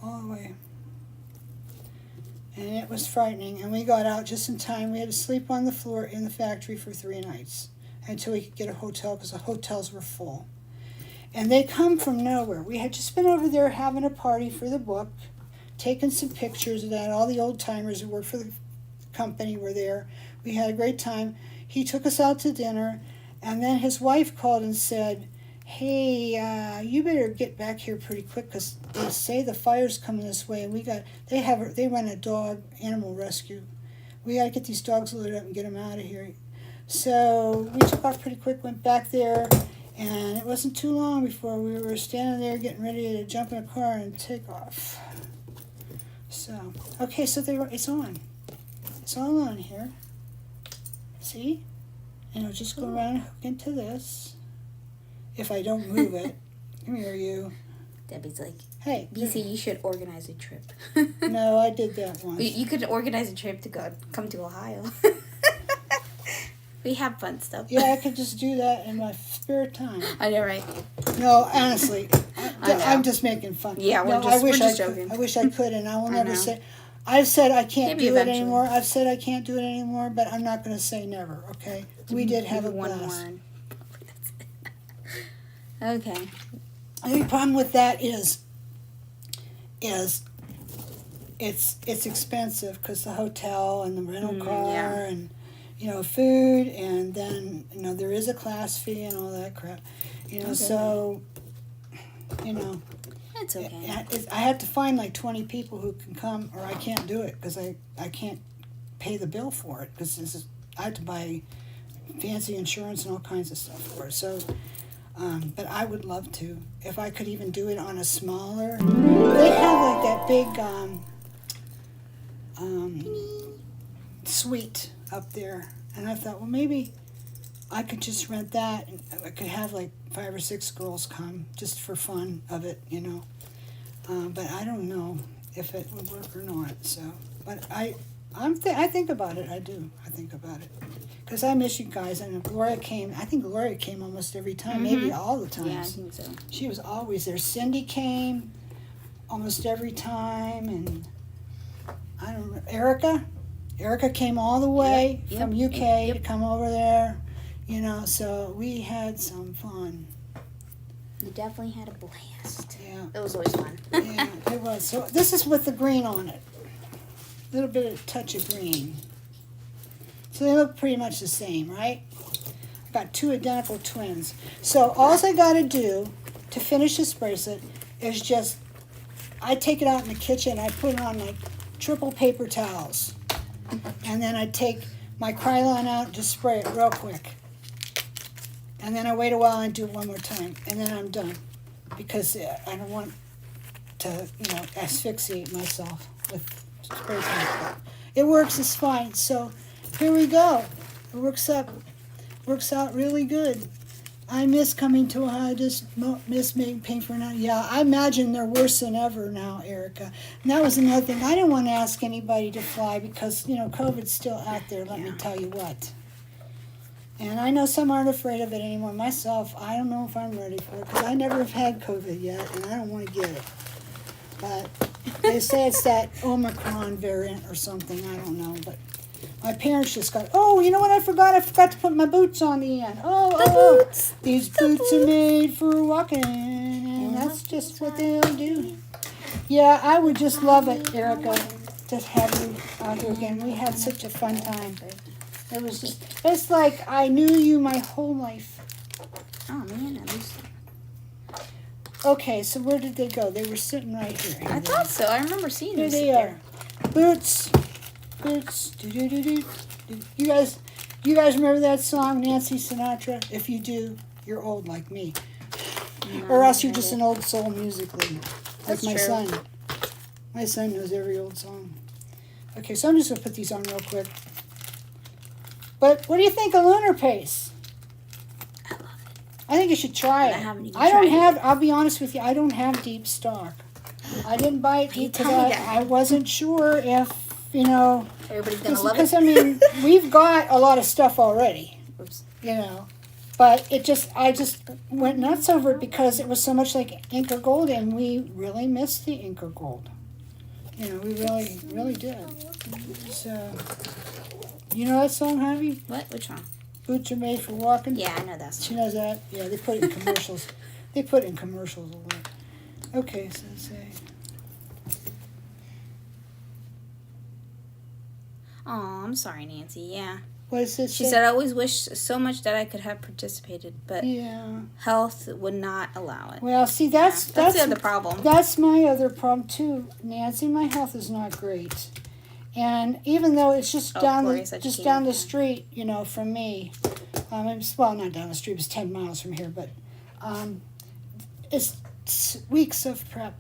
All the way. And it was frightening, and we got out just in time. We had to sleep on the floor in the factory for 3 nights until we could get a hotel because the hotels were full. And they come from nowhere. We had just been over there having a party for the book, taking some pictures of that. All the old timers who worked for the company were there. We had a great time. He took us out to dinner, and then his wife called and said, hey, you better get back here pretty quick because they say the fire's coming this way, and they run a dog animal rescue. We got to get these dogs loaded up and get them out of here. So we took off pretty quick, went back there, and it wasn't too long before we were standing there getting ready to jump in a car and take off. So, okay, so it's on. It's all on here. See? And it'll just go around and hook into this. If I don't move it. Come here, you. Debbie's like, hey. BC, you should organize a trip. No, I did that once. You could organize a trip to come to Ohio. We have fun stuff. Yeah, I could just do that in my spare time. I know, right? No, honestly, I'm just making fun. Yeah, we're just joking. I wish I could, and I will never say. I've said I can't do it anymore. I've said I can't do it anymore, but I'm not going to say never. Okay, we did have a blast. Okay. The only problem with that is it's expensive because the hotel and the rental car and food, and then there is a class fee and all that crap. So it's okay. I have to find like 20 people who can come, or I can't do it because I can't pay the bill for it because I have to buy fancy insurance and all kinds of stuff for it. So. But I would love to, if I could even do it on a smaller. They have like that big suite up there, and I thought, well, maybe I could just rent that, and I could have like 5 or 6 girls come just for fun of it, But I don't know if it would work or not. So, but I think about it. I do. I think about it. Because I miss you guys, and Gloria came. I think Gloria came almost every time, maybe all the times. Yeah, I think so. She was always there. Cindy came almost every time, and I don't remember. Erica came all the way from UK to come over there, so we had some fun. We definitely had a blast. Yeah. It was always fun. Yeah, it was. So this is with the green on it. A little bit of touch of green. So they look pretty much the same, right? I've got 2 identical twins. So all I got to do to finish this bracelet is just, I take it out in the kitchen, I put it on like triple paper towels. And then I take my Krylon out and just spray it real quick. And then I wait a while and do it one more time. And then I'm done. Because I don't want to, asphyxiate myself with spray paint. It works, it's fine. So here we go. It works out really good. I miss coming to Ohio. I just miss making paint for now. Yeah, I imagine they're worse than ever now, Erica. And that was another thing. I didn't want to ask anybody to fly because, COVID's still out there, let me tell you what. And I know some aren't afraid of it anymore. Myself, I don't know if I'm ready for it because I never have had COVID yet, and I don't want to get it. But they say it's that Omicron variant or something. I don't know, but my parents just got, you know what I forgot? I forgot to put my boots on the end. Boots. These boots are made for walking, and that's just what they'll do. Yeah, I would just love it, Erica, to have you out here again. We had such a fun time. It's like I knew you my whole life. Oh, man, at least. Okay, so where did they go? They were sitting right here. I thought so. I remember seeing them. There they are. Boots. Do. You guys remember that song, Nancy Sinatra? If you do, you're old like me. No, or else you're just an old soul musically. Like my son. My son knows every old song. Okay, so I'm just going to put these on real quick. But what do you think of Lunar Pace? I love it. I think you should try it. I haven't even tried it. I'll be honest with you, I don't have deep stock. I didn't buy it deep because I wasn't sure if you know, Everybody's gonna love it. because I mean, we've got a lot of stuff already, Oops. you know, but I just went nuts over it because it was so much like Inca Gold, and we really missed the Inca Gold. You know, we really, really did. So, you know that song, Harvey? What? Which one? Boots are made for walking. Yeah, I know that song. She knows that. Yeah, they put it in commercials. They put it in commercials a lot. Okay, so let's see. Oh, I'm sorry, Nancy. Yeah. What is it? She said, I always wish so much that I could have participated, but Yeah. health would not allow it. Well, see, that's the other problem. That's my other problem too, Nancy. My health is not great, and even though it's just down the street, you know, from me, it's, well, not down the street. It's 10 miles from here, but it's weeks of prep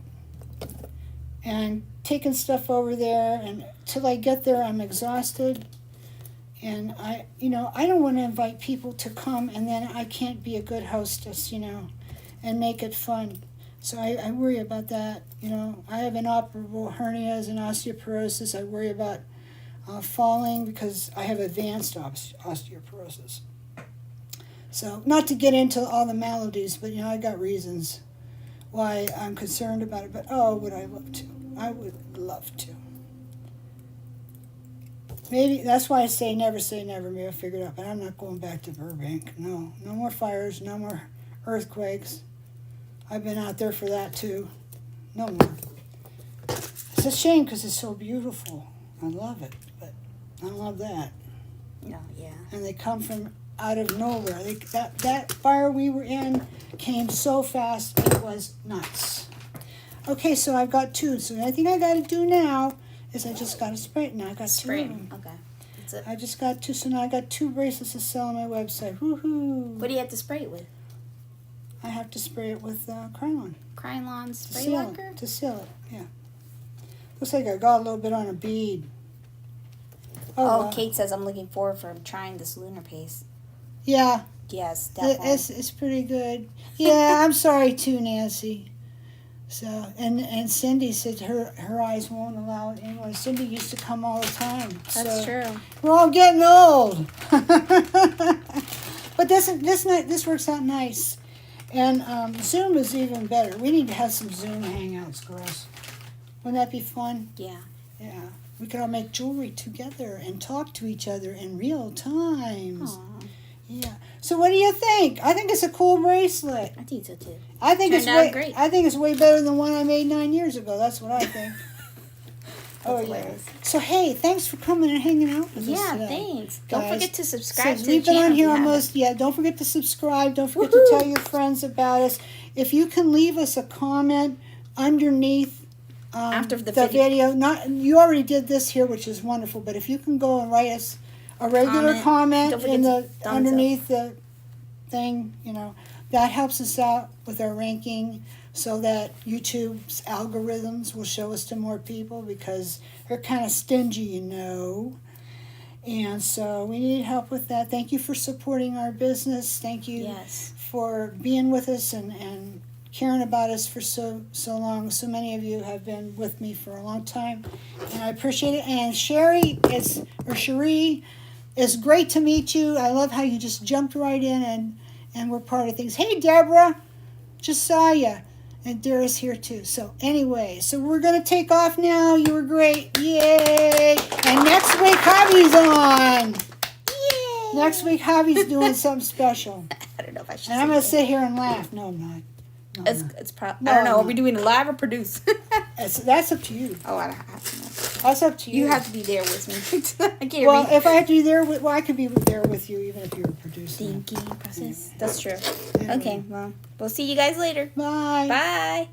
and taking stuff over there, and till I get there, I'm exhausted. And I don't want to invite people to come and then I can't be a good hostess, you know, and make it fun. So I worry about that, you know. I have inoperable hernias and osteoporosis. I worry about falling because I have advanced osteoporosis. So not to get into all the maladies, but, you know, I got reasons why I'm concerned about it. But, oh, would I love to? I would love to. Maybe that's why I say never. Maybe I'll figure it out. But I'm not going back to Burbank. No more fires. No more earthquakes. I've been out there for that too. No more. It's a shame because it's so beautiful. I love it, but I don't love that. No, yeah. And they come from out of nowhere. That fire we were in came so fast. It was nuts. Okay, so I've got two. So the thing I got to do now is I just got to spray it. Now I got two of them. Okay. That's it. I just got two, so now I got 2 bracelets to sell on my website. Woohoo! What do you have to spray it with? I have to spray it with Krylon. Krylon spray seal lacquer? it, to seal it, yeah. Looks like I got a little bit on a bead. Oh, Kate says I'm looking forward for trying this Lunar paste. Yeah. Yes, definitely. It's pretty good. Yeah, I'm sorry too, Nancy. So, and Cindy said her eyes won't allow it anymore. Cindy used to come all the time. That's true. We're all getting old. But this works out nice. And Zoom is even better. We need to have some Zoom hangouts, girls. Wouldn't that be fun? Yeah. Yeah. We could all make jewelry together and talk to each other in real times. Aww. Yeah. So what do you think? I think it's a cool bracelet. I think so too. I think great. I think it's way better than the one I made 9 years ago. That's what I think. Oh yeah. So hey, thanks for coming and hanging out with us today. Yeah, thanks. Don't Guys, forget to subscribe to the we've been channel. on here almost. Yeah, don't forget to subscribe. Don't forget to tell your friends about us. If you can leave us a comment underneath after the video. Not you already did this here, which is wonderful. But if you can go and write us a regular comment in the underneath the thing, you know, that helps us out with our ranking, so that YouTube's algorithms will show us to more people because they're kind of stingy, you know. And so we need help with that. Thank you for supporting our business. Thank you for being with us and caring about us for so long. So many of you have been with me for a long time, and I appreciate it. And Cherie, it's great to meet you. I love how you just jumped right in and we're part of things. Hey, Deborah, just saw you. And Dara's here too. So anyway, so we're going to take off now. You were great. Yay. And next week, Javi's on. Yay. Next week, Javi's doing something special. I don't know if I should And I'm going to sit here and laugh. No, I'm not. No, I don't know. Are we doing it live or produce? That's up to you. Oh, I don't have to know. That's up to you. You have to be there with me. I can't Well, read. if I have to be there, I could be there with you even if you were producing. Thinking process. That's true. Anyway. Okay, well, we'll see you guys later. Bye. Bye.